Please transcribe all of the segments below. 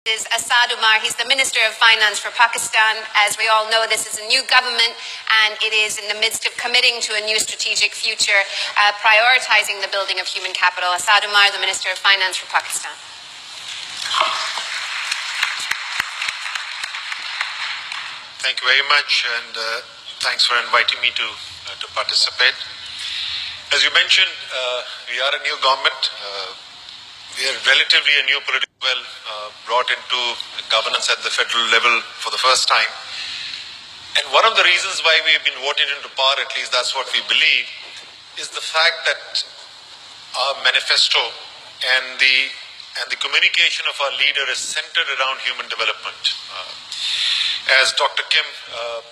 Is Asad Umar. He's the Minister of Finance for Pakistan. As we all know, this is a new government and it is in the midst of committing to a new strategic future, prioritizing the building of human capital. Asad Umar, the Minister of Finance for Pakistan. Thank you very much, and thanks for inviting me to participate. As you mentioned, we are a new government. We are relatively a new political brought into governance at the federal level for the first time. And one of the reasons why we've been voted into power, at least that's what we believe, is the fact that our manifesto and the communication of our leader is centered around human development. As Dr. Kim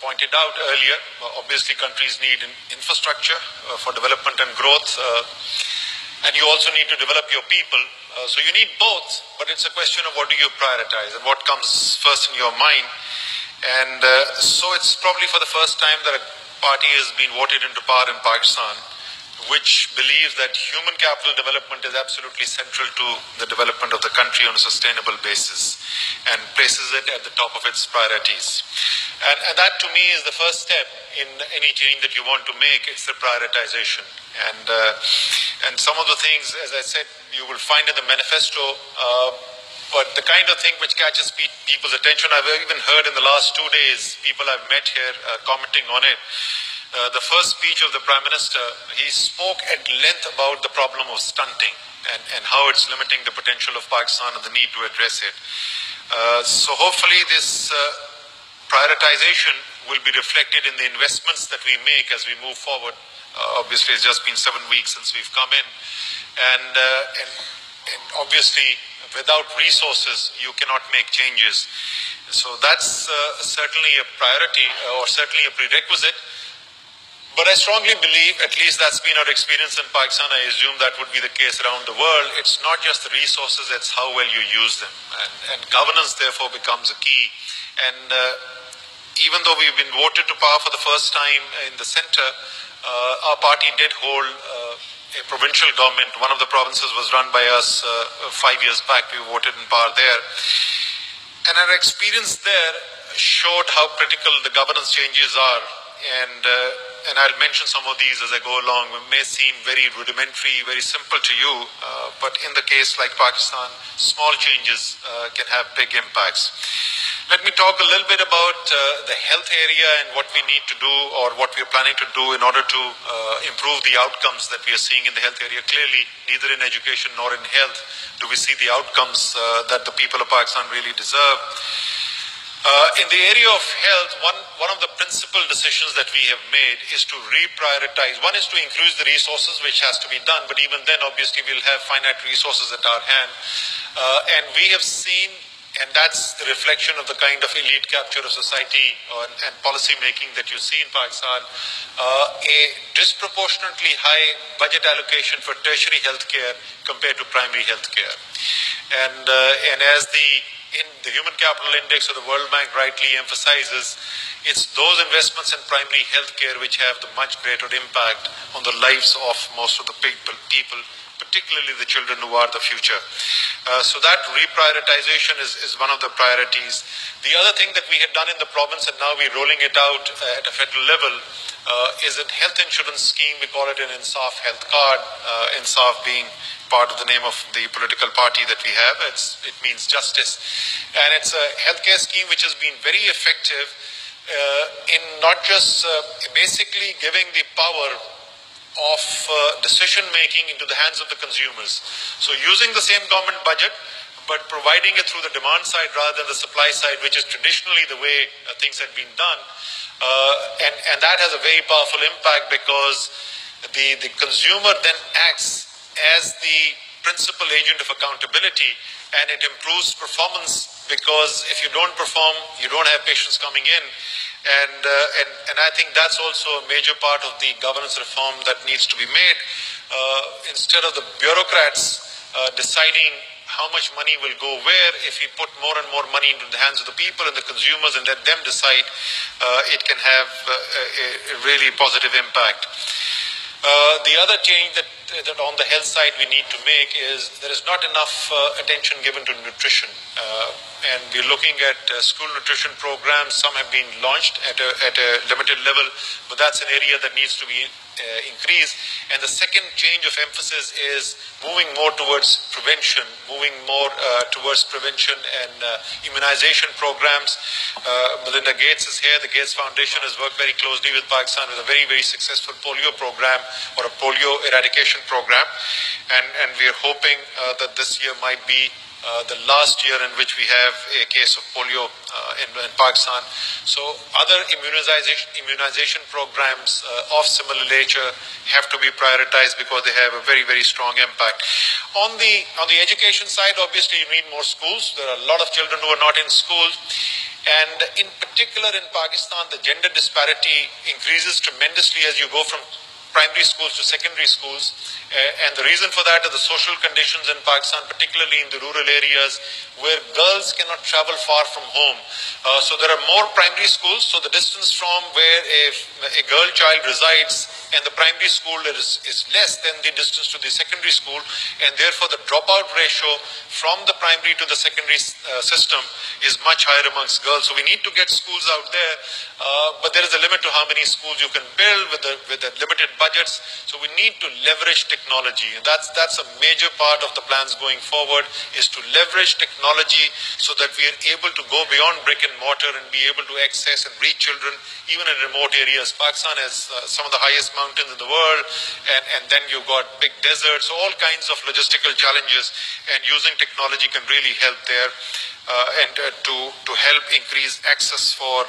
pointed out earlier, obviously countries need infrastructure for development and growth. And you also need to develop your people. So you need both, but it's a question of what do you prioritize and what comes first in your mind. And so it's probably for the first time that a party has been voted into power in Pakistan, which believes that human capital development is absolutely central to the development of the country on a sustainable basis and places it at the top of its priorities. And that to me is the first step in any change that you want to make. It's the prioritization. And some of the things, as I said, you will find in the manifesto, but the kind of thing which catches people's attention, I've even heard in the last 2 days, people I've met here commenting on it. The first speech of the Prime Minister, he spoke at length about the problem of stunting and how it's limiting the potential of Pakistan and the need to address it. So hopefully this prioritization will be reflected in the investments that we make as we move forward. Obviously, it's just been 7 weeks since we've come in. And obviously, without resources, you cannot make changes. So that's certainly a priority or certainly a prerequisite. But I strongly believe, at least that's been our experience in Pakistan, I assume that would be the case around the world, it's not just the resources, it's how well you use them. And governance, therefore, becomes a key. And even though we've been voted to power for the first time in the center, our party did hold a provincial government. One of the provinces was run by us 5 years back. We voted in power there. And our experience there showed how critical the governance changes are. And I'll mention some of these as I go along. It may seem very rudimentary, very simple to you, but in the case like Pakistan, small changes can have big impacts. Let me talk a little bit about the health area and what we need to do or what we are planning to do in order to improve the outcomes that we are seeing in the health area. Clearly, neither in education nor in health do we see the outcomes that the people of Pakistan really deserve. In the area of health, one of the principal decisions that we have made is to reprioritize. One is to increase the resources, which has to be done, but even then, obviously, we'll have finite resources at our hand. And we have seen, and that's the reflection of the kind of elite capture of society and policy making that you see in Pakistan, a disproportionately high budget allocation for tertiary healthcare compared to primary healthcare. And as in the Human Capital Index or the World Bank rightly emphasizes, it's those investments in primary healthcare which have the much greater impact on the lives of most of the people, particularly the children who are the future. So that reprioritization is one of the priorities. The other thing that we had done in the province, and now we're rolling it out at a federal level, is a health insurance scheme. We call it an Insaf health card, Insaf being part of the name of the political party that we have. It means justice. And it's a healthcare scheme which has been very effective in not just basically giving the power of decision making into the hands of the consumers. So using the same government budget, but providing it through the demand side rather than the supply side, which is traditionally the way things had been done. And that has a very powerful impact because the consumer then acts as the principal agent of accountability, and it improves performance because if you don't perform, you don't have patients coming in. And I think that's also a major part of the governance reform that needs to be made. Instead of the bureaucrats deciding how much money will go where, if we put more and more money into the hands of the people and the consumers and let them decide, it can have a really positive impact. The other change that on the health side we need to make is there is not enough attention given to nutrition. and we're looking at school nutrition programs. Some have been launched at a limited level, but that's an area that needs to be increased. And the second change of emphasis is moving more towards prevention, and immunization programs. Melinda Gates is here. The Gates Foundation has worked very closely with Pakistan with a very, very successful polio program, or a polio eradication program. And we are hoping that this year might be the last year in which we have a case of polio in Pakistan. So other immunization programs of similar nature have to be prioritized because they have a very, very strong impact. On the education side, obviously you need more schools. There are a lot of children who are not in school. And in particular in Pakistan, the gender disparity increases tremendously as you go from primary schools to secondary schools, and the reason for that are the social conditions in Pakistan, particularly in the rural areas where girls cannot travel far from home. So there are more primary schools, so the distance from where a girl child resides and the primary school is less than the distance to the secondary school, and therefore the dropout ratio from the primary to the secondary system is much higher amongst girls. So we need to get schools out there, but there is a limit to how many schools you can build with the limited budgets. So we need to leverage technology, and that's a major part of the plans going forward, is to leverage technology so that we are able to go beyond brick and mortar and be able to access and reach children even in remote areas. Pakistan has some of the highest mountains in the world, and then you've got big deserts, all kinds of logistical challenges, and using technology can really help there. To help increase access for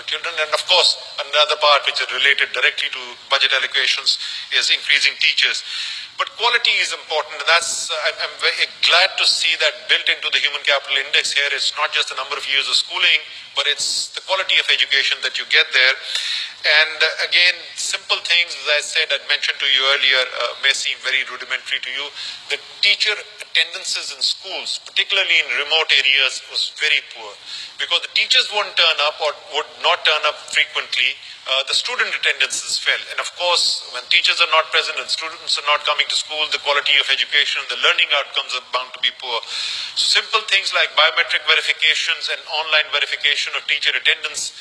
children. And of course, another part which is related directly to budget allocations is increasing teachers. But quality is important, and I'm very glad to see that built into the Human Capital Index here. It's not just the number of years of schooling, but it's the quality of education that you get there. And again, simple things, as I said, I mentioned to you earlier, may seem very rudimentary to you. The teacher attendances in schools, particularly in remote areas, was very poor because the teachers wouldn't turn up or would not turn up frequently. The student attendances fell, and of course when teachers are not present and students are not coming to school, the quality of education, the learning outcomes are bound to be poor. So simple things like biometric verifications and online verification of teacher attendance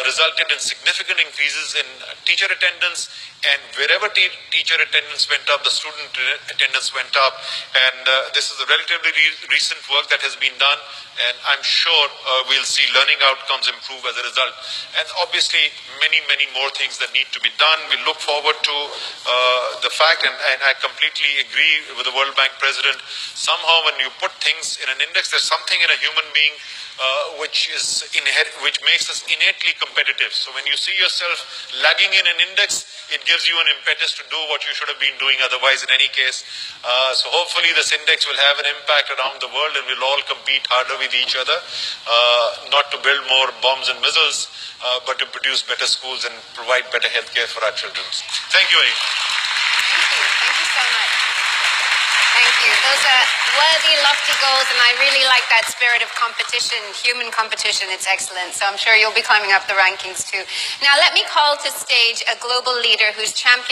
resulted in significant increases in teacher attendance, and wherever teacher attendance went up, the student attendance went up. And this is a relatively recent work that has been done, and I'm sure we'll see learning outcomes improve as a result. And obviously many more things that need to be done. We look forward to the fact, and I completely agree with the World Bank president, somehow when you put things in an index, there's something in a human being which makes us innately competitive. So when you see yourself lagging in an index, it gives you an impetus to do what you should have been doing otherwise in any case. So hopefully this index will have an impact around the world, and we'll all compete harder with each other, not to build more bombs and missiles, but to produce better schools and provide better healthcare for our children. Thank you very much. Thank you. Thank you so much. Thank you. Those are worthy, lofty goals, and I really like that spirit of competition, human competition. It's excellent. So I'm sure you'll be climbing up the rankings too. Now let me call to stage a global leader who's championed